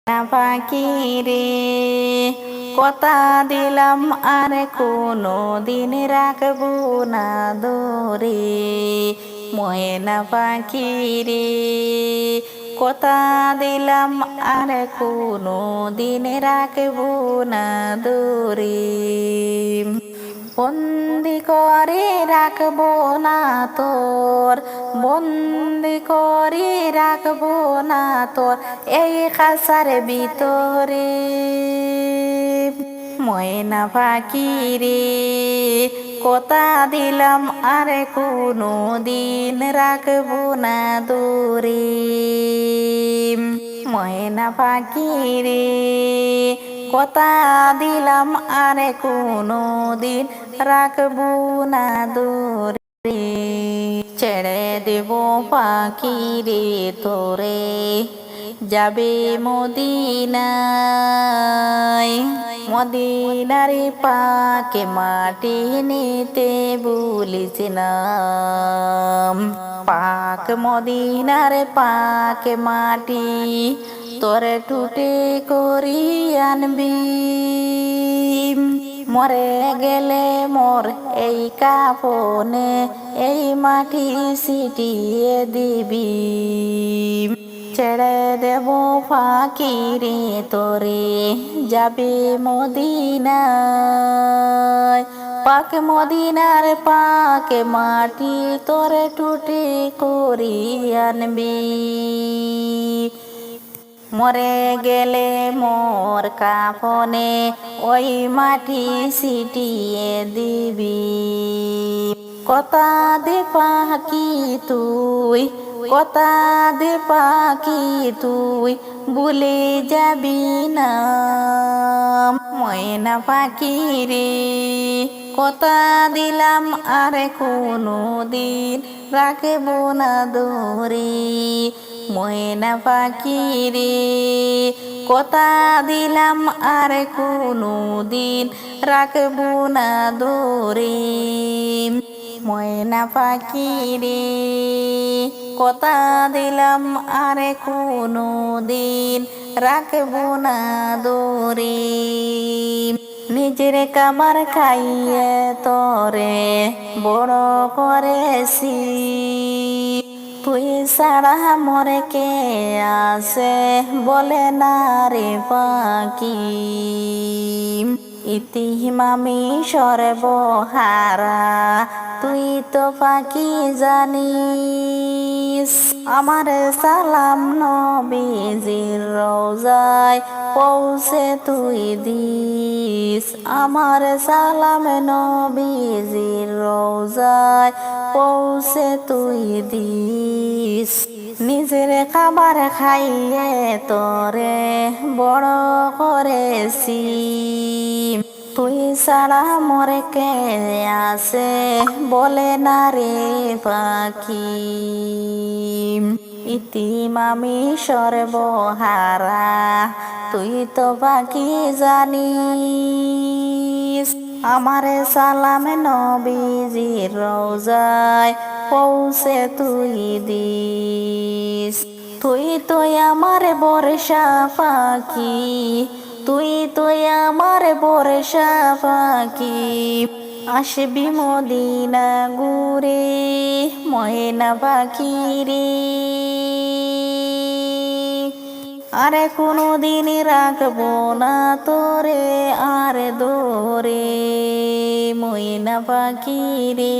না পাখি রে, কথা দিলাম আর কোনো দিন রাখবো না দূরে। ময়না পাখি রে, কথা দিলাম আর কোনো দিন রাখবো না দূরে। বন্দি করে রাখবো না তোর, বন্দি করে রাখবো না তোর এই খাসার ভিতরে। ময়না পাখি রে, কথা দিলাম আর কোনো দিন রাখবো না দূরে। ময়না পাখি রে, কথা দিলাম আর কোনো দিন রাখবো না দূরে। ছেড়ে দেব পাখি রে তোরে, যাবে মদিনায়। মদিনার পাকে মাটি নিতে ভুলিস না। পাক মদিনার পাকে মাটি তোরে টুটে করি আনবি। মরে গেলে মোর এই কাফনে এই মাটি ছিটিয়ে দিবি। ছেড়ে দেব পাখি রে তোরে, যাবে মদিনায়। পাক মদিনার পাকে মাটি তোরে টুটে করি আনবি। মরে গেলে মোর কাফনে ওই মাটি ছিটিয়ে দিবি। কথা দে পাখি তুই, কথা দে পাখি তুই ভুলে যাবি না। ময়না পাখি রে, কথা দিলাম আর কোনো দিন রাখবো না দূরে। ময়না পাখি রে, কথা দিলাম আর কোনো দিন রাখবো না দূরে। ময়না পাখি রে, কথা দিলাম আর কোনো দিন রাখবো না দূরে। নিজের কামার খাইয়ে তোরে বড় করেছি, তুই ছাড়া মরে কে আছে বলে না রে পাখি। ইতিমামি সর্বহারা তুই তো পাখি জানিস। আমার সালাম নবীজির রওজায় পৌঁছে তুই দিস। আমার সালাম নবীজির রওজায় পৌঁছে তুই দিস। নিজের খাবার খাইয়ে তোরে বড় করেছি, তুই ছাড়া মরে কে আছে বলে না রে পাখি। ইতিমামি সর্বহারা তুই তো পাখি জানিস। আমার সালাম নবীজির রওজায় পৌঁছে তুই দিস। তুই তো আমার বর্ষা পাখি, তুই তো আমার বর্ষা পাখি। আসবি মদিনা ঘুরে ময়না পাখি রে, আরে কোনো দিন রাখবো না তোরে আর দূরে। ময়না পাখি রে।